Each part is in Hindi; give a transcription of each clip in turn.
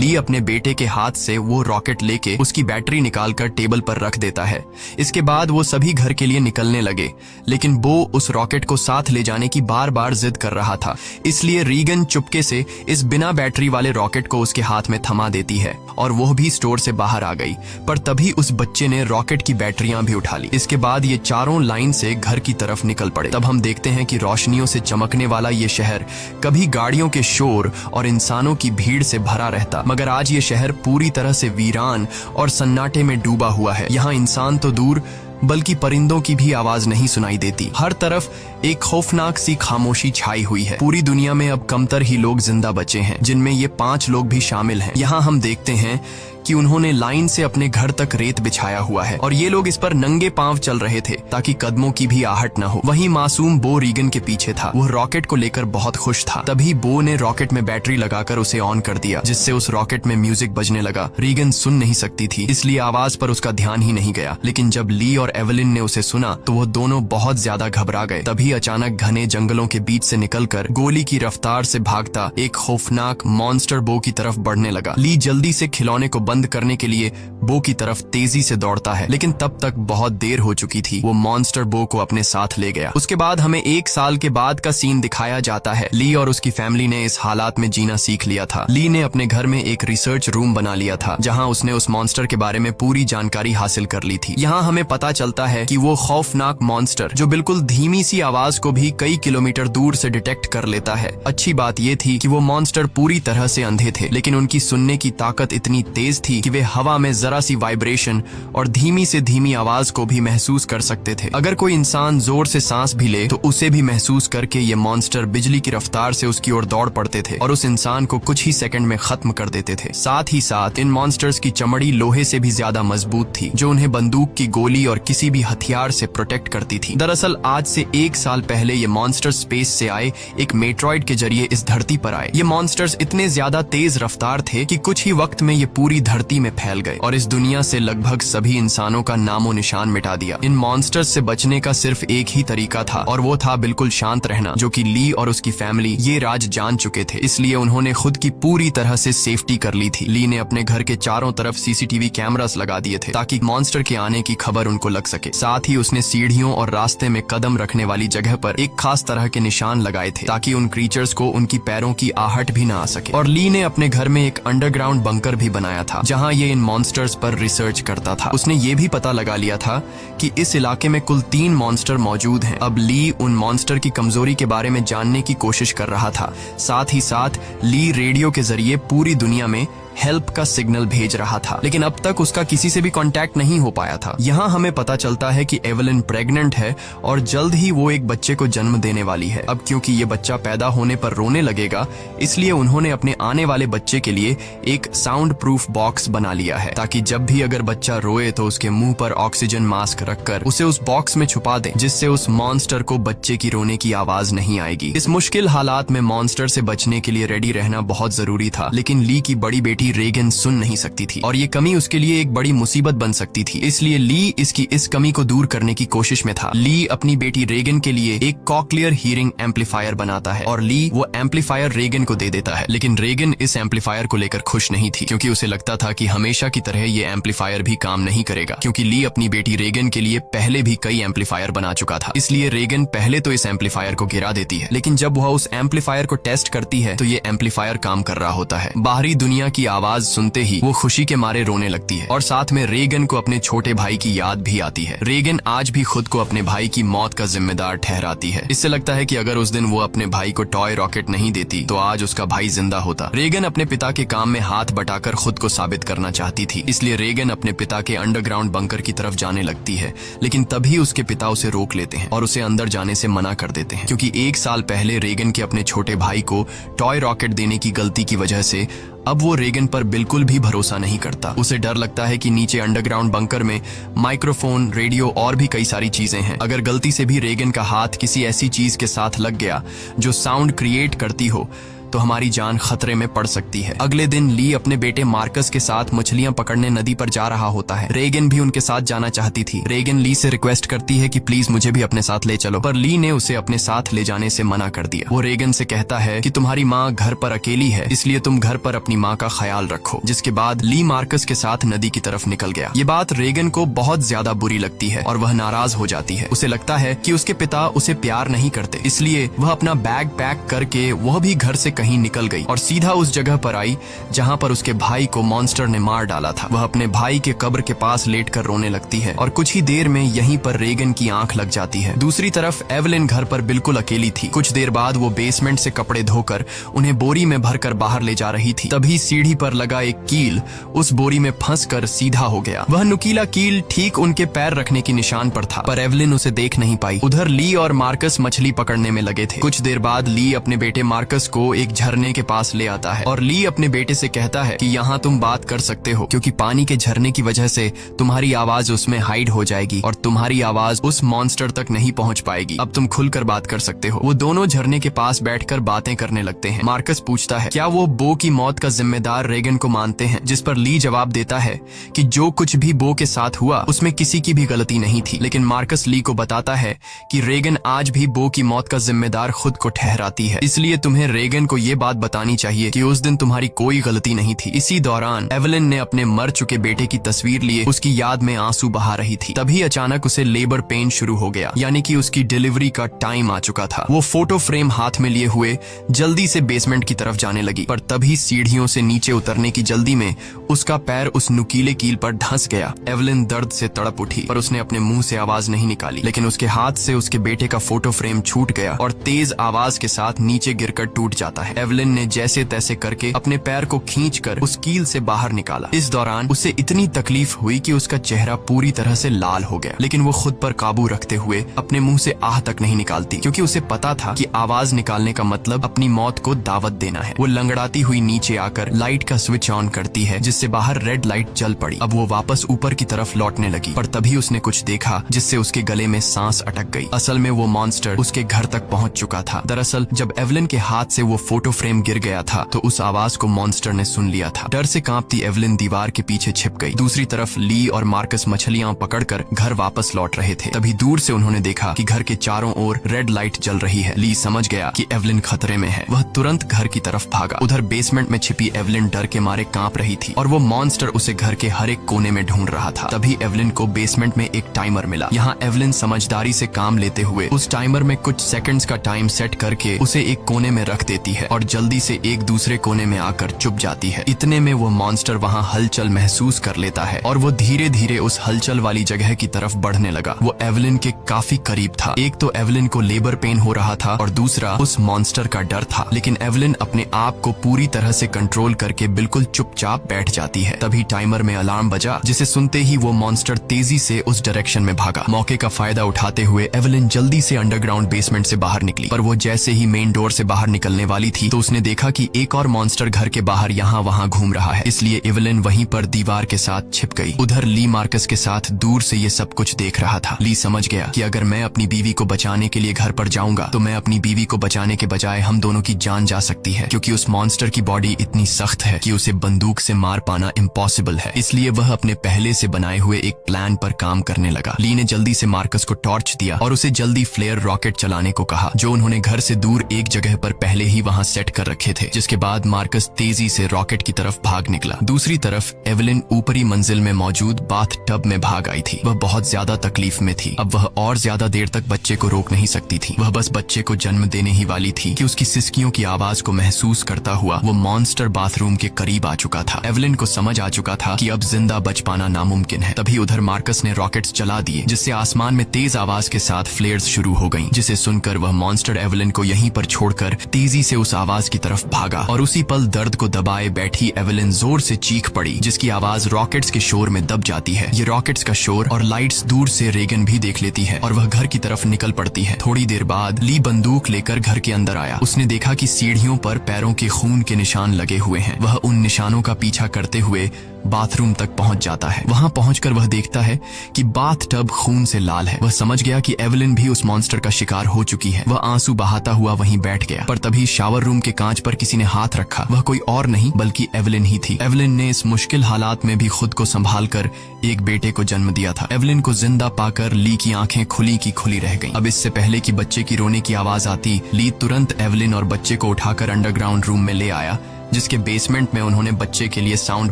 ली अपने बेटे के हाथ से वो रॉकेट लेके उसकी बैटरी निकालकर टेबल पर रख देता है। इसके बाद वो सभी घर के लिए निकलने लगे, लेकिन बो उस रॉकेट को साथ ले जाने की बार बार जिद कर रहा था। इसलिए रीगन चुपके से इस बिना बैटरी वाले रॉकेट को उसके हाथ में थमा देती है और वो भी स्टोर से बाहर आ गई। पर तभी उस बच्चे ने रॉकेट की बैटरियां भी उठा ली। इसके बाद ये चारों लाइन से घर की तरफ निकल पड़े। तब हम देखते हैं कि रोशनियों से चमकने वाला ये शहर कभी गाड़ियों के शोर और इंसानों की भीड़ से भरा रहता, मगर आज ये शहर पूरी तरह से वीरान और सन्नाटे में डूबा हुआ है। यहाँ इंसान तो दूर बल्कि परिंदों की भी आवाज नहीं सुनाई देती। हर तरफ एक खौफनाक सी खामोशी छाई हुई है। पूरी दुनिया में अब कमतर ही लोग जिंदा बचे हैं, जिनमें ये 5 लोग भी शामिल हैं। यहाँ हम देखते हैं कि उन्होंने लाइन से अपने घर तक रेत बिछाया हुआ है और ये लोग इस पर नंगे पांव चल रहे थे ताकि कदमों की भी आहट न हो। वहीं मासूम बो रीगन के पीछे था। वो रॉकेट को लेकर बहुत खुश था। तभी बो ने रॉकेट में बैटरी लगाकर उसे ऑन कर दिया, जिससे उस रॉकेट में म्यूजिक बजने लगा। रीगन सुन नहीं सकती थी, इसलिए आवाज पर उसका ध्यान ही नहीं गया। लेकिन जब ली और एवलिन ने उसे सुना तो वो दोनों बहुत ज्यादा घबरा गए। तभी अचानक घने जंगलों के बीच से निकलकर गोली की रफ्तार से भागता एक खौफनाक मॉन्स्टर बो की तरफ बढ़ने लगा। ली जल्दी से खिलौने को बंद करने के लिए बो की तरफ तेजी से दौड़ता है, लेकिन तब तक बहुत देर हो चुकी थी। वो मॉन्स्टर बो को अपने साथ ले गया। उसके बाद हमें 1 साल के बाद का सीन दिखाया जाता है। ली और उसकी फैमिली ने इस हालात में जीना सीख लिया था। ली ने अपने घर में एक रिसर्च रूम बना लिया था, जहां उसने उस मॉन्स्टर के बारे में पूरी जानकारी हासिल कर ली थी। यहाँ हमें पता चलता है कि वो खौफनाक मॉन्स्टर जो बिल्कुल धीमी सी आवाज को भी कई किलोमीटर दूर से डिटेक्ट कर लेता है। अच्छी बात ये थी कि वो मॉन्स्टर पूरी तरह से अंधे थे, लेकिन उनकी सुनने की ताकत इतनी तेज थी कि वे हवा में जरा सी वाइब्रेशन और धीमी से धीमी आवाज को भी महसूस कर सकते थे। अगर कोई इंसान जोर से सांस भी ले तो उसे भी महसूस करके ये मॉन्स्टर बिजली की रफ्तार से उसकी ओर दौड़ पड़ते थे और उस इंसान को कुछ ही सेकंड में खत्म कर देते थे। साथ ही साथ इन मॉन्स्टर्स की चमड़ी लोहे से भी ज्यादा मजबूत थी, जो उन्हें बंदूक की गोली और किसी भी हथियार से प्रोटेक्ट करती थी। दरअसल आज से 1 साल पहले ये मॉन्स्टर स्पेस से आए एक मेट्रॉइड के जरिए इस धरती पर आए। ये मॉन्स्टर्स इतने ज्यादा तेज रफ्तार थे कि कुछ ही वक्त में ये पूरी धरती में फैल गए और इस दुनिया से लगभग सभी इंसानों का नामो निशान मिटा दिया। इन मॉन्स्टर्स से बचने का सिर्फ एक ही तरीका था और वो था बिल्कुल शांत रहना, जो कि ली और उसकी फैमिली ये राज जान चुके थे। इसलिए उन्होंने खुद की पूरी तरह से सेफ्टी कर ली थी। ली ने अपने घर के चारों तरफ सीसीटीवी कैमरास लगा दिए थे ताकि मॉन्स्टर के आने की खबर उनको लग सके। साथ ही उसने सीढ़ियों और रास्ते में कदम रखने वाली जगह पर एक खास तरह के निशान लगाए थे ताकि उन क्रीचर्स को उनकी पैरों की आहट भी न आ सके। और ली ने अपने घर में एक अंडरग्राउंड बंकर भी बनाया था, जहाँ ये इन मॉन्स्टर्स पर रिसर्च करता था। उसने ये भी पता लगा लिया था कि इस इलाके में कुल 3 मॉन्स्टर मौजूद हैं। अब ली उन मॉन्स्टर की कमजोरी के बारे में जानने की कोशिश कर रहा था। साथ ही साथ ली रेडियो के जरिए पूरी दुनिया में हेल्प का सिग्नल भेज रहा था, लेकिन अब तक उसका किसी से भी कांटेक्ट नहीं हो पाया था। यहाँ हमें पता चलता है कि एवलिन प्रेग्नेंट है और जल्द ही वो एक बच्चे को जन्म देने वाली है। अब क्योंकि ये बच्चा पैदा होने पर रोने लगेगा, इसलिए उन्होंने अपने आने वाले बच्चे के लिए एक साउंड प्रूफ बॉक्स बना लिया है ताकि जब भी अगर बच्चा रोए तो उसके मुंह पर ऑक्सीजन मास्क रखकर उसे उस बॉक्स में छुपा दें, जिससे उस मॉन्स्टर को बच्चे की रोने की आवाज नहीं आएगी। इस मुश्किल हालात में मॉन्स्टर से बचने के लिए रेडी रहना बहुत जरूरी था, लेकिन ली की बड़ी बेटी रेगन सुन नहीं सकती थी और ये कमी उसके लिए एक बड़ी मुसीबत बन सकती थी। इसलिए ली इसकी इस कमी को दूर करने की कोशिश में था। ली अपनी बेटी रेगन के लिए एक कॉक्लियर हीरिंग एम्पलीफायर बनाता है और ली वो एम्पलीफायर रेगन को दे देता है। लेकिन रेगन इस एम्पलीफायर को लेकर खुश नहीं थी, क्योंकि उसे लगता था कि हमेशा की तरह ये एम्पलीफायर भी काम नहीं करेगा, क्योंकि ली अपनी बेटी रेगन के लिए पहले भी कई एम्पलीफायर बना चुका था। इसलिए रेगन पहले तो इस एम्पलीफायर को गिरा देती है, लेकिन जब वह उस एम्पलीफायर को टेस्ट करती है तो ये एम्पलीफायर काम कर रहा होता है। बाहरी दुनिया की आवाज सुनते ही वो खुशी के मारे रोने लगती है और साथ में रेगन को अपने छोटे भाई की याद भी आती है। रेगन आज भी खुद को अपने भाई की मौत का जिम्मेदार ठहराती है। इससे लगता है कि अगर उस दिन वो अपने भाई को टॉय रॉकेट नहीं देती तो आज उसका भाई जिंदा होता। रेगन अपने पिता के काम में हाथ बटाकर खुद को साबित करना चाहती थी, इसलिए रेगन अपने पिता के अंडरग्राउंड बंकर की तरफ जाने लगती है, लेकिन तभी उसके पिता उसे रोक लेते हैं और उसे अंदर जाने से मना कर देते हैं, क्योंकि 1 साल पहले रेगन के अपने छोटे भाई को टॉय रॉकेट देने की गलती की वजह से अब वो रेगन पर बिल्कुल भी भरोसा नहीं करता। उसे डर लगता है कि नीचे अंडरग्राउंड बंकर में माइक्रोफोन, रेडियो और भी कई सारी चीजें हैं। अगर गलती से भी रेगन का हाथ किसी ऐसी चीज के साथ लग गया जो साउंड क्रिएट करती हो तो हमारी जान खतरे में पड़ सकती है। अगले दिन ली अपने बेटे मार्कस के साथ मछलियां पकड़ने नदी पर जा रहा होता है। रेगन भी उनके साथ जाना चाहती थी। रेगन ली से रिक्वेस्ट करती है कि प्लीज मुझे भी अपने साथ ले चलो, पर ली ने उसे अपने साथ ले जाने से मना कर दिया। वो रेगन से कहता है कि तुम्हारी माँ घर पर अकेली है, इसलिए तुम घर पर अपनी माँ का ख्याल रखो। जिसके बाद ली मार्कस के साथ नदी की तरफ निकल गया। ये बात रेगन को बहुत ज्यादा बुरी लगती है और वह नाराज हो जाती है। उसे लगता है कि उसके पिता उसे प्यार नहीं करते, इसलिए वह अपना बैग पैक करके वह भी घर से कहीं निकल गई और सीधा उस जगह पर आई जहाँ पर उसके भाई को मॉन्स्टर ने मार डाला था। वह अपने भाई के कब्र के पास लेटकर रोने लगती है और कुछ ही देर में यहीं पर रेगन की आंख लग जाती है। दूसरी तरफ एवलिन घर पर बिल्कुल अकेली थी। कुछ देर बाद वो बेसमेंट से कपड़े धोकर उन्हें बोरी में भरकर बाहर ले जा रही थी। तभी सीढ़ी पर लगा एक कील उस बोरी में फंसकर सीधा हो गया। वह नुकीला कील ठीक उनके पैर रखने की निशान पर था, पर एवलिन उसे देख नहीं पाई। उधर ली और मार्कस मछली पकड़ने में लगे थे। कुछ देर बाद ली अपने बेटे मार्कस को एक झरने के पास ले आता है और ली अपने बेटे से कहता है कि यहाँ तुम बात कर सकते हो, क्योंकि पानी के झरने की वजह से तुम्हारी आवाज उसमें हाइड हो जाएगी और तुम्हारी आवाज उस मॉन्स्टर तक नहीं पहुँच पाएगी। अब तुम खुलकर बात कर सकते हो। वो दोनों झरने के पास बैठकर बातें करने लगते हैं। मार्कस पूछता है क्या वो बो की मौत का जिम्मेदार रेगन को मानते हैं, जिस पर ली जवाब देता है कि जो कुछ भी बो के साथ हुआ उसमें किसी की भी गलती नहीं थी। लेकिन मार्कस ली को बताता है कि रेगन आज भी बो की मौत का जिम्मेदार खुद को ठहराती है, इसलिए तुम्हें रेगन को ये बात बतानी चाहिए कि उस दिन तुम्हारी कोई गलती नहीं थी। इसी दौरान एवलिन ने अपने मर चुके बेटे की तस्वीर लिए उसकी याद में आंसू बहा रही थी। तभी अचानक उसे लेबर पेन शुरू हो गया, यानी कि उसकी डिलीवरी का टाइम आ चुका था। वो फोटो फ्रेम हाथ में लिए हुए जल्दी से बेसमेंट की तरफ जाने लगी, पर तभी सीढ़ियों से नीचे उतरने की जल्दी में उसका पैर उस नुकीले कील पर धंस गया। एवलिन दर्द से तड़प उठी, पर उसने अपने मुंह से आवाज नहीं निकाली। लेकिन उसके हाथ से उसके बेटे का फोटो फ्रेम छूट गया और तेज आवाज के साथ नीचे गिरकर टूट जाता है। एवलिन ने जैसे तैसे करके अपने पैर को खींचकर उस कील से बाहर निकाला। इस दौरान उसे इतनी तकलीफ हुई कि उसका चेहरा पूरी तरह से लाल हो गया, लेकिन वो खुद पर काबू रखते हुए अपने मुंह से आह तक नहीं निकालती, क्योंकि उसे पता था कि आवाज निकालने का मतलब अपनी मौत को दावत देना है। वो लंगड़ाती हुई नीचे आकर लाइट का स्विच ऑन करती है, जिससे बाहर रेड लाइट जल पड़ी। अब वो वापस ऊपर की तरफ लौटने लगी, पर तभी उसने कुछ देखा जिससे उसके गले में सांस अटक गई। असल में वो मॉन्स्टर उसके घर तक पहुंच चुका था। दरअसल जब एवलिन के हाथ से वो फोटो फ्रेम गिर गया था तो उस आवाज को मॉन्स्टर ने सुन लिया था। डर से कांपती एवलिन दीवार के पीछे छिप गई। दूसरी तरफ ली और मार्कस मछलियां पकड़कर घर वापस लौट रहे थे। तभी दूर से उन्होंने देखा कि घर के चारों ओर रेड लाइट जल रही है। ली समझ गया कि एवलिन खतरे में है। वह तुरंत घर की तरफ भागा। उधर बेसमेंट में छिपी एवलिन डर के मारे कांप रही थी और वो मॉन्स्टर उसे घर के हर एक कोने में ढूंढ रहा था। तभी एवलिन को बेसमेंट में एक टाइमर मिला। यहाँ एवलिन समझदारी से काम लेते हुए उस टाइमर में कुछ सेकंड्स का टाइम सेट करके उसे एक कोने में रख देती है और जल्दी से एक दूसरे कोने में आकर चुप जाती है। इतने में वो मॉन्स्टर वहाँ हलचल महसूस कर लेता है और वो धीरे धीरे उस हलचल वाली जगह की तरफ बढ़ने लगा। वो एवलिन के काफी करीब था। एक तो एवलिन को लेबर पेन हो रहा था और दूसरा उस मॉन्स्टर का डर था। लेकिन एवलिन अपने आप को पूरी तरह से कंट्रोल करके बिल्कुल चुपचाप बैठ जाती है। तभी टाइमर में अलार्म बजा, जिसे सुनते ही वो मॉन्स्टर तेजी से उस डायरेक्शन में भागा। मौके का फायदा उठाते हुए एवलिन जल्दी से अंडरग्राउंड बेसमेंट से बाहर निकली, पर वो जैसे ही मेन डोर से बाहर निकलने वाली थी तो उसने देखा कि एक और मॉन्स्टर घर के बाहर यहाँ वहाँ घूम रहा है। इसलिए एवलिन वहीं पर दीवार के साथ छिप गई। उधर ली मार्कस के साथ दूर से ये सब कुछ देख रहा था। ली समझ गया कि अगर मैं अपनी बीवी को बचाने के लिए घर पर जाऊंगा तो मैं अपनी बीवी को बचाने के बजाय हम दोनों की जान जा सकती है, क्योंकि उस मॉन्स्टर की बॉडी इतनी सख्त है कि उसे बंदूक से मार पाना इम्पॉसिबल है। इसलिए वह अपने पहले से बनाए हुए एक प्लान पर काम करने लगा। ली ने जल्दी से मार्कस को टॉर्च दिया और उसे जल्दी फ्लेयर रॉकेट चलाने को कहा, जो उन्होंने घर से दूर एक जगह पर पहले ही वहाँ सेट कर रखे थे। जिसके बाद मार्कस तेजी से रॉकेट की तरफ भाग निकला। दूसरी तरफ एवलिन ऊपरी मंजिल में मौजूद बाथ टब में भाग आई थी। वह बहुत ज्यादा तकलीफ में थी। अब वह और ज्यादा देर तक बच्चे को रोक नहीं सकती थी। वह बस बच्चे को जन्म देने ही वाली थी कि उसकी सिसकियों की आवाज को महसूस करता हुआ वो मॉन्स्टर बाथरूम के करीब आ चुका था। एवलिन को समझ आ चुका था कि अब जिंदा बच पाना नामुमकिन है। तभी उधर मार्कस ने रॉकेट्स चला दिए, जिससे आसमान में तेज आवाज के साथ फ्लेयर्स शुरू हो गईं, जिसे सुनकर वह मॉन्स्टर एवलिन को यहीं पर छोड़कर तेजी से उस आवाज की तरफ भागा और उसी पल दर्द को दबाए बैठी एवलिन जोर से चीख पड़ी, जिसकी आवाज रॉकेट्स के शोर में दब जाती है। ये रॉकेट्स का शोर और लाइट्स दूर से रेगन भी देख लेती है और वह घर की तरफ निकल पड़ती है। थोड़ी देर बाद ली बंदूक लेकर घर के अंदर आया। उसने देखा कि सीढ़ियों पर पैरों के खून के निशान लगे हुए हैं। वह उन निशानों का पीछा करते हुए बाथरूम तक पहुंच जाता है। वहां पहुंचकर वह देखता है कि बाथ टब खून से लाल है। वह समझ गया कि एवलिन भी उस मॉन्स्टर का शिकार हो चुकी है। वह आंसू बहाता हुआ वहीं बैठ गया, पर तभी शावर शावर रूम के कांच पर किसी ने हाथ रखा। वह कोई और नहीं बल्कि एवलिन ही थी। एवलिन ने इस मुश्किल हालात में भी खुद को संभाल कर एक बेटे को जन्म दिया था। एवलिन को जिंदा पाकर ली की आंखें खुली की खुली रह गईं। अब इससे पहले कि बच्चे की रोने की आवाज आती, ली तुरंत एवलिन और बच्चे को उठाकर अंडरग्राउंड रूम में ले आया, जिसके बेसमेंट में उन्होंने बच्चे के लिए साउंड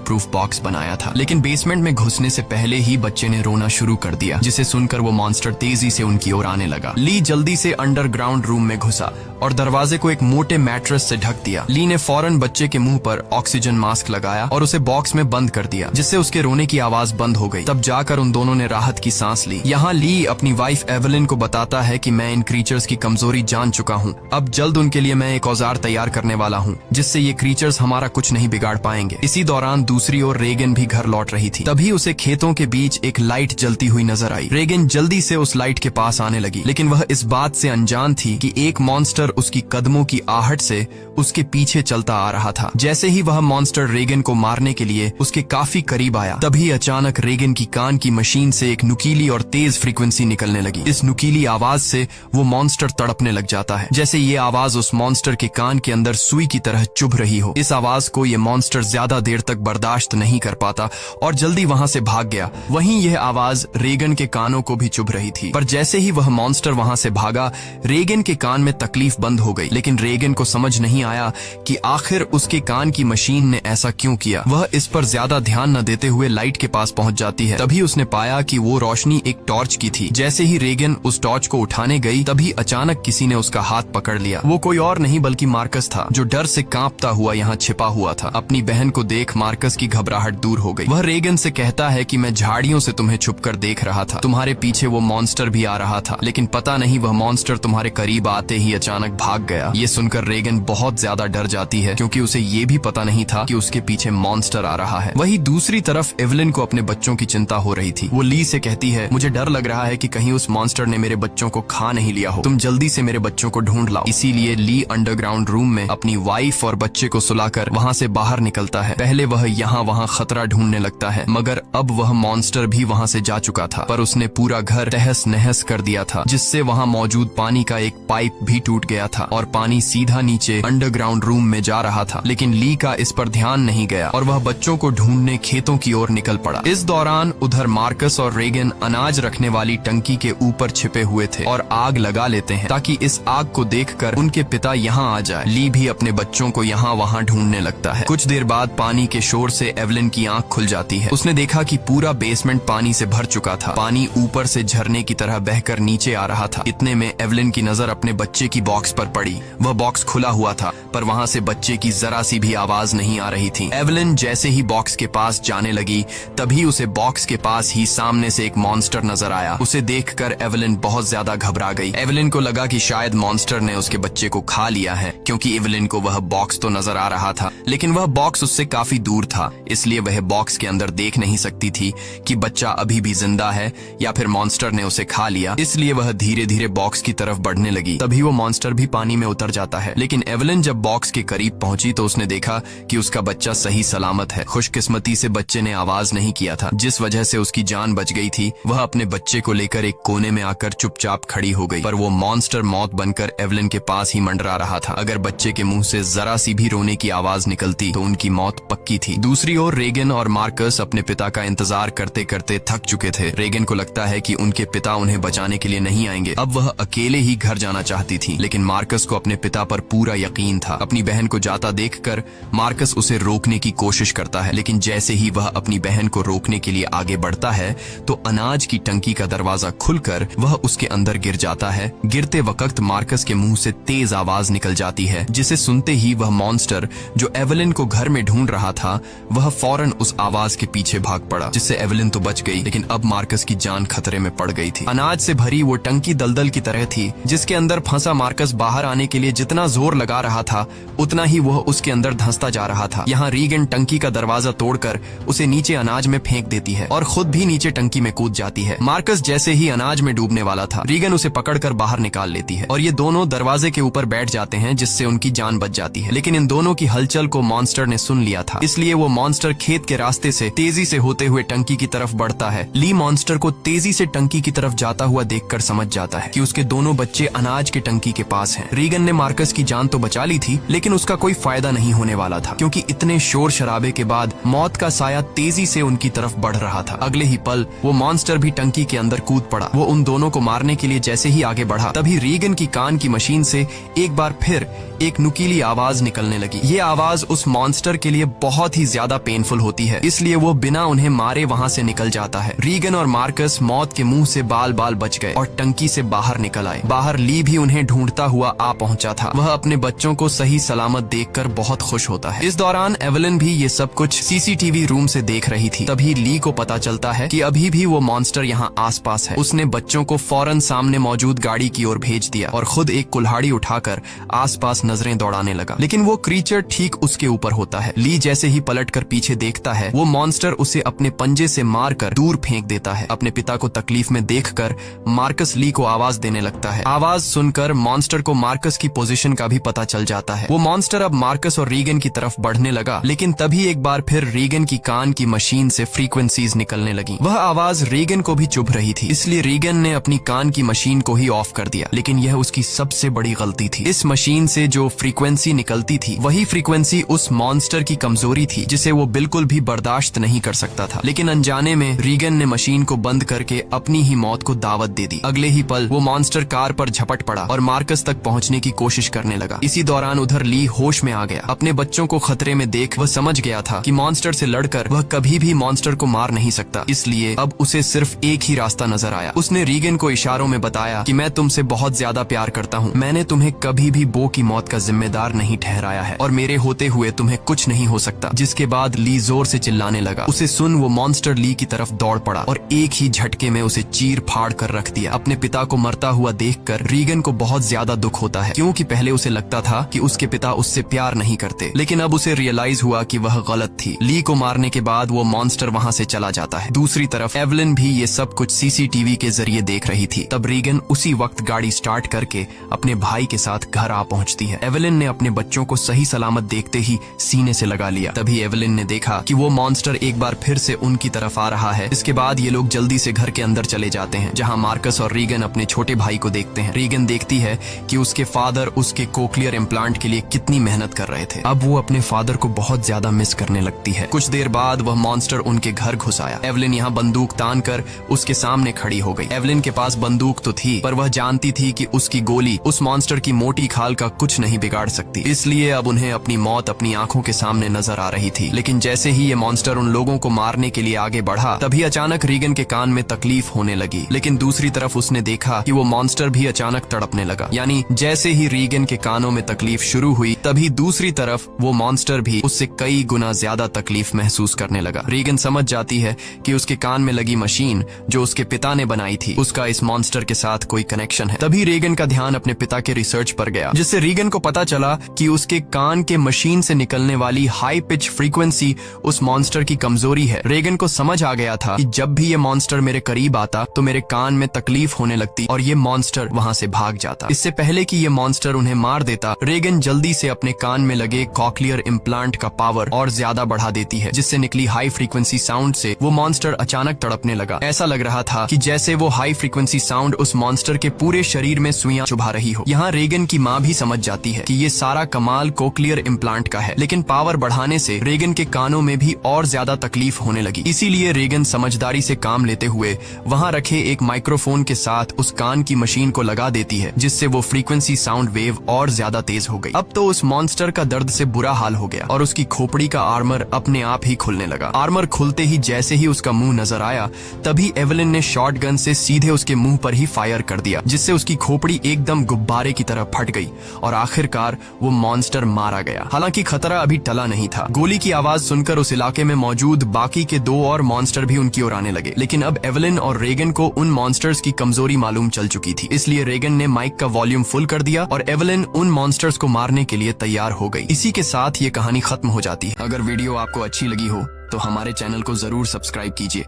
प्रूफ बॉक्स बनाया था। लेकिन बेसमेंट में घुसने से पहले ही बच्चे ने रोना शुरू कर दिया, जिसे सुनकर वो मॉन्स्टर तेजी से उनकी ओर आने लगा। ली जल्दी से अंडरग्राउंड रूम में घुसा और दरवाजे को एक मोटे मैट्रेस से ढक दिया। ली ने फौरन बच्चे के मुंह पर ऑक्सीजन मास्क लगाया और उसे बॉक्स में बंद कर दिया, जिससे उसके रोने की आवाज बंद हो गई। तब जाकर उन दोनों ने राहत की सांस ली। यहाँ ली अपनी वाइफ एवलिन को बताता है कि मैं इन क्रीचर्स की कमजोरी जान चुका हूँ। अब जल्द उनके लिए मैं एक औजार तैयार करने वाला हूँ, जिससे ये क्रीचर्स हमारा कुछ नहीं बिगाड़ पाएंगे। इसी दौरान दूसरी ओर रेगन भी घर लौट रही थी। तभी उसे खेतों के बीच एक लाइट जलती हुई नजर आई। रेगन जल्दी से उस लाइट के पास आने लगी, लेकिन वह इस बात से अनजान थी कि एक मॉन्स्टर उसकी कदमों की आहट से उसके पीछे चलता आ रहा था। जैसे ही वह मॉन्स्टर रेगन को मारने के लिए उसके काफी करीब आया, तभी अचानक रेगन की कान की मशीन से एक नुकीली और तेज फ्रीक्वेंसी निकलने लगी। इस नुकीली आवाज से वो मॉन्स्टर तड़पने लग जाता है, जैसे ये आवाज उस मॉन्स्टर के कान के अंदर सुई की तरह चुभ रही हो। इस आवाज को ये मॉन्स्टर ज्यादा देर तक बर्दाश्त नहीं कर पाता और जल्दी वहां से भाग गया। वहीं यह आवाज रेगन के कानों को भी चुभ रही थी, पर जैसे ही वह मॉन्स्टर वहां से भागा, रेगन के कान में तकलीफ बंद हो गई। लेकिन रेगन को समझ नहीं आया कि आखिर उसके कान की मशीन ने ऐसा क्यों किया। वह इस पर ज्यादा ध्यान न देते हुए लाइट के पास पहुंच जाती है। तभी उसने पाया कि वो रोशनी एक टॉर्च की थी। जैसे ही रेगन उस टॉर्च को उठाने गई, तभी अचानक किसी ने उसका हाथ पकड़ लिया। वो कोई और नहीं बल्कि मार्कस था, जो डर से कांपता हुआ यहाँ छिपा हुआ था। अपनी बहन को देख मार्कस की घबराहट दूर हो गई। वह रेगन से कहता है कि मैं झाड़ियों से तुम्हें छुपकर देख रहा था, तुम्हारे पीछे वो मॉन्स्टर भी आ रहा था, लेकिन पता नहीं वह मॉन्स्टर तुम्हारे करीब आते ही अचानक भाग गया। ये सुनकर रेगन बहुत ज्यादा डर जाती है, क्योंकि उसे ये भी पता नहीं था कि उसके पीछे मॉन्स्टर आ रहा है। वहीं दूसरी तरफ एवलिन को अपने बच्चों की चिंता हो रही थी। वो ली से कहती है, मुझे डर लग रहा है कि कहीं उस मॉन्स्टर ने मेरे बच्चों को खा नहीं लिया हो, तुम जल्दी से मेरे बच्चों को ढूंढ लाओ। इसीलिए ली अंडरग्राउंड रूम में अपनी वाइफ और बच्चे को सुलाकर वहाँ से बाहर निकलता है। पहले वह यहाँ वहाँ खतरा ढूंढने लगता है, मगर अब वह मॉन्स्टर भी वहाँ से जा चुका था। पर उसने पूरा घर तहस नहस कर दिया था, जिससे वहाँ मौजूद पानी का एक पाइप भी टूट गया था और पानी सीधा नीचे अंडरग्राउंड रूम में जा रहा था। लेकिन ली का इस पर ध्यान नहीं गया और वह बच्चों को ढूंढने खेतों की ओर निकल पड़ा। इस दौरान उधर मार्कस और रेगन अनाज रखने वाली टंकी के ऊपर छिपे हुए थे और आग लगा लेते हैं, ताकि इस आग को देखकर उनके पिता यहाँ आ जाए। ली भी अपने बच्चों को यहाँ वहाँ ढूंढने लगता है। कुछ देर बाद पानी के शोर से एवलिन की आंख खुल जाती है। उसने देखा कि पूरा बेसमेंट पानी से भर चुका था। पानी ऊपर से झरने की तरह बहकर नीचे आ रहा था। इतने में एवलिन की नजर अपने बच्चे की बॉक्स पर पड़ी। वह बॉक्स खुला हुआ था, पर वहाँ से बच्चे की जरा सी भी आवाज नहीं आ रही थी। एवलिन जैसे ही बॉक्स के पास जाने लगी, तभी उसे बॉक्स के पास ही सामने से एक मॉन्स्टर नजर आया। उसे देखकर एवलिन बहुत ज्यादा घबरा गई। एवलिन को लगा कि शायद मॉन्स्टर ने उसके बच्चे को खा लिया है, क्योंकि एवलिन को वह बॉक्स तो नजर आ रहा था, लेकिन वह बॉक्स उससे काफी दूर था, इसलिए वह बॉक्स के अंदर देख नहीं सकती थी कि बच्चा अभी भी जिंदा है या फिर मॉन्स्टर ने उसे खा लिया। इसलिए वह धीरे धीरे बॉक्स की तरफ बढ़ने लगी। तभी वो मॉन्स्टर भी पानी में उतर जाता है। लेकिन एवलिन जब बॉक्स के करीब पहुंची तो उसने देखा कि उसका बच्चा सही सलामत है। खुशकिस्मती से बच्चे ने आवाज नहीं किया था, जिस वजह से उसकी जान बच गई थी। वह अपने बच्चे को लेकर एक कोने में आकर चुपचाप खड़ी हो गई, पर वो मॉन्स्टर मौत बनकर एवलिन के पास ही मंडरा रहा था। अगर बच्चे के मुंह से जरा सी भी रोने की आवाज निकलती तो उनकी मौत पक्की थी। दूसरी ओर रेगन और मार्कस अपने पिता का इंतजार करते करते थक चुके थे। रेगन को लगता है कि उनके पिता उन्हें बचाने के लिए नहीं आएंगे। अब वह अकेले ही घर जाना चाहती थी, लेकिन मार्कस को अपने पिता पर पूरा यकीन था। अपनी बहन को जाता देखकर मार्कस उसे रोकने की कोशिश करता है, लेकिन जैसे ही वह अपनी बहन को रोकने के लिए आगे बढ़ता है तो अनाज की टंकी का दरवाजा खुलकर वह उसके अंदर गिर जाता है। गिरते वक्त मार्कस के मुंह से तेज आवाज निकल जाती है, जिसे सुनते ही वह मॉन्स्टर जो एवलिन को घर में ढूंढ रहा था, वह फौरन उस आवाज के पीछे भाग पड़ा, जिससे एवलिन तो बच गई, लेकिन अब मार्कस की जान खतरे में पड़ गई थी। अनाज से भरी वो टंकी दलदल की तरह थी, जिसके अंदर फंसा मार्कस बाहर आने के लिए जितना जोर लगा रहा था, उतना ही वह उसके अंदर धंसता जा रहा था। यहाँ रीगन टंकी का दरवाजा तोड़कर उसे नीचे अनाज में फेंक देती है और खुद भी नीचे टंकी में कूद जाती है। मार्कस जैसे ही अनाज में डूबने वाला था, रीगन उसे पकड़कर बाहर निकाल लेती है और ये दोनों दरवाजे के ऊपर बैठ जाते हैं, जिससे उनकी जान बच जाती है। लेकिन इन दोनों की हलचल को मॉन्स्टर ने सुन लिया था, इसलिए वो मॉन्स्टर खेत के रास्ते से तेजी से होते हुए टंकी की तरफ बढ़ता है। ली मॉन्स्टर को तेजी से टंकी की तरफ जाता हुआ देखकर समझ जाता है कि उसके दोनों बच्चे अनाज के टंकी के पास हैं। रीगन ने मार्कस की जान तो बचा ली थी, लेकिन उसका कोई फायदा नहीं होने वाला था, क्योंकि इतने शोर शराबे के बाद मौत का साया तेजी से उनकी तरफ बढ़ रहा था। अगले ही पल वो मॉन्स्टर भी टंकी के अंदर कूद पड़ा। वो उन दोनों को मारने के लिए जैसे ही आगे बढ़ा, तभी रीगन की कान की मशीन से एक बार फिर एक नुकीली आवाज निकलने लगी। ये आवाज उस मॉन्स्टर के लिए बहुत ही ज्यादा पेनफुल होती है, इसलिए वो बिना उन्हें मारे वहाँ से निकल जाता है। रीगन और मार्कस मौत के मुंह से बाल बाल बच गए और टंकी से बाहर निकल आए। बाहर ली भी उन्हें ढूंढता हुआ आ पहुंचा था। वह अपने बच्चों को सही सलामत देखकर बहुत खुश होता है। इस दौरान एवलिन भी ये सब कुछ सीसीटीवी रूम से देख रही थी। तभी ली को पता चलता है कि अभी भी वो मॉन्स्टर यहाँ आसपास है। उसने बच्चों को फौरन सामने मौजूद गाड़ी की ओर भेज दिया और खुद एक कुल्हाड़ी उठाकर आसपास नजरें दौड़ाने लगा, लेकिन वो क्रीचर ठीक उसके ऊपर होता है। ली जैसे ही पलटकर पीछे देखता है, वो मॉन्स्टर उसे अपने पंजे से मारकर दूर फेंक देता है। अपने पिता को तकलीफ में देखकर मार्कस ली को आवाज देने लगता है। आवाज सुनकर मॉन्स्टर को मार्कस की पोजीशन का भी पता चल जाता है। वो मॉन्स्टर अब मार्कस और रीगन की तरफ बढ़ने लगा, लेकिन तभी एक बार फिर रीगन की कान की मशीन से फ्रीक्वेंसीज निकलने लगी। वह आवाज रीगन को भी चुभ रही थी, इसलिए रीगन ने अपनी कान की मशीन को ही ऑफ कर दिया, लेकिन यह उसकी सबसे बड़ी गलती थी। इस मशीन से जो फ्रीक्वेंसी निकलती थी, वही फ्रीक्वेंसी उस मॉन्स्टर की कमजोरी थी, जिसे वो बिल्कुल भी बर्दाश्त नहीं कर सकता था। लेकिन अनजाने में रीगन ने मशीन को बंद करके अपनी ही मौत को दावत दे दी। अगले ही पल वो मॉन्स्टर कार पर झपट पड़ा और मार्कस तक पहुंचने की कोशिश करने लगा। इसी दौरान उधर ली होश में आ गया। अपने बच्चों को खतरे में देख वह समझ गया था कि मॉन्स्टर से लड़कर वह कभी भी मॉन्स्टर को मार नहीं सकता, इसलिए अब उसे सिर्फ एक ही रास्ता नजर आया। उसने रीगन को इशारों में बताया कि मैं तुमसे बहुत ज्यादा प्यार करता हूँ, मैंने तुम्हें कभी भी बो की मौत का जिम्मेदार नहीं ठहराया है और मेरे होते हुए तुम्हें कुछ नहीं हो सकता। जिसके बाद ली जोर से चिल्लाने लगा। उसे सुन वो मॉन्स्टर ली की तरफ दौड़ पड़ा और एक ही झटके में उसे चीर फाड़ कर रख दिया। अपने पिता को मरता हुआ देखकर रीगन को बहुत ज्यादा दुख होता है, क्योंकि पहले उसे लगता था कि उसके पिता उससे प्यार नहीं करते, लेकिन अब उसे रियलाइज हुआ कि वह गलत थी। ली को मारने के बाद वो मॉन्स्टर वहाँ से चला जाता है। दूसरी तरफ एवलिन भी ये सब कुछ सीसीटीवी के जरिए देख रही थी। तब रीगन उसी वक्त गाड़ी स्टार्ट करके अपने भाई के साथ घर आ पहुँचती है। एवलिन ने अपने बच्चों को सही सलामत देखते ही सीने से लगा लिया। तभी एवलिन ने देखा कि वो मॉन्स्टर एक बार फिर से उनकी तरफ आ रहा है। इसके बाद ये लोग जल्दी से घर के अंदर चले जाते हैं, जहाँ मार्कस और रीगन अपने छोटे भाई को देखते हैं। रीगन देखती है कि उसके फादर उसके कोक्लियर इम्प्लांट के लिए कितनी मेहनत कर रहे थे। अब वो अपने फादर को बहुत ज्यादा मिस करने लगती है। कुछ देर बाद वह मॉन्स्टर उनके घर घुस आया। एवलिन यहाँ बंदूक तान कर उसके सामने खड़ी हो गई। एवलिन के पास बंदूक तो थी, पर वह जानती थी कि उसकी गोली उस मॉन्स्टर की मोटी खाल का कुछ नहीं बिगाड़ सकती, इसलिए अब उन्हें अपनी मौत अपनी आंखों के सामने नजर आ रही थी। लेकिन जैसे ही ये मॉन्स्टर उन लोगों को मारने के लिए आगे बढ़ा, तभी अचानक रीगन के कान में तकलीफ होने लगी। लेकिन दूसरी तरफ उसने देखा कि वो मॉन्स्टर भी अचानक तड़पने लगा। यानी जैसे ही रीगन के कानों में तकलीफ शुरू हुई, तभी दूसरी तरफ वो मॉन्स्टर भी उससे कई गुना ज्यादा तकलीफ महसूस करने लगा। रीगन समझ जाती है कि उसके कान में लगी मशीन जो उसके पिता ने बनाई थी, उसका इस मॉन्स्टर के साथ कोई कनेक्शन है। तभी रीगन का ध्यान अपने पिता के रिसर्च पर गया, जिससे रीगन को पता चला कि उसके कान के मशीन से निकलने वाली हाई पिच फ्रीक्वेंसी उस मॉन्स्टर की कमजोरी है। रीगन को समझ आ गया था कि जब भी ये मॉन्स्टर मेरे करीब आता तो मेरे कान में तकलीफ होने लगती और ये मॉन्स्टर वहाँ से भाग जाता। इससे पहले कि ये मॉन्स्टर उन्हें मार देता, रीगन जल्दी से अपने कान में लगे कॉक्लियर इम्प्लांट का पावर और ज्यादा बढ़ा देती है, जिससे निकली हाई फ्रीक्वेंसी साउंड से वो मॉन्स्टर अचानक तड़पने लगा। ऐसा लग रहा था कि जैसे वो हाई फ्रीक्वेंसी साउंड उस मॉन्स्टर के पूरे शरीर में सुइयां चुभा रही हो। यहाँ रीगन की माँ भी समझ जाती है कि ये सारा कमाल कोक्लियर इम्प्लांट का है, लेकिन पावर बढ़ाने से रीगन के कानों में भी और ज्यादा तकलीफ होने लगी। इसीलिए रीगन समझदारी से काम लेते हुए वहाँ रखे एक माइक्रोफोन के साथ उस कान की मशीन को लगा देती है, जिससे वो फ्रीक्वेंसी साउंड वेव और ज्यादा तेज हो गई। अब तो उस मॉन्स्टर का दर्द से बुरा हाल हो गया और उसकी खोपड़ी का आर्मर अपने आप ही खुलने लगा। आर्मर खुलते ही जैसे ही उसका मुंह नजर आया, तभी एवलिन ने शॉटगन से सीधे उसके मुंह पर ही फायर कर दिया, जिससे उसकी खोपड़ी एकदम गुब्बारे की तरह फट गई और आखिरकार वो मॉन्स्टर मारा गया। हालांकि खतरा अभी टला नहीं था। गोली की आवाज सुनकर उस इलाके में मौजूद बाकी के 2 और मॉन्स्टर भी उनकी ओर आने लगे, लेकिन अब एवलिन और रीगन को उन मॉन्स्टर्स की कमजोरी मालूम चल चुकी थी। इसलिए रीगन ने माइक का वॉल्यूम फुल कर दिया और एवलिन उन मॉन्स्टर्स को मारने के लिए तैयार हो गई। इसी के साथ ये कहानी खत्म हो जाती है। अगर वीडियो आपको अच्छी लगी हो तो हमारे चैनल को जरूर सब्सक्राइब कीजिए।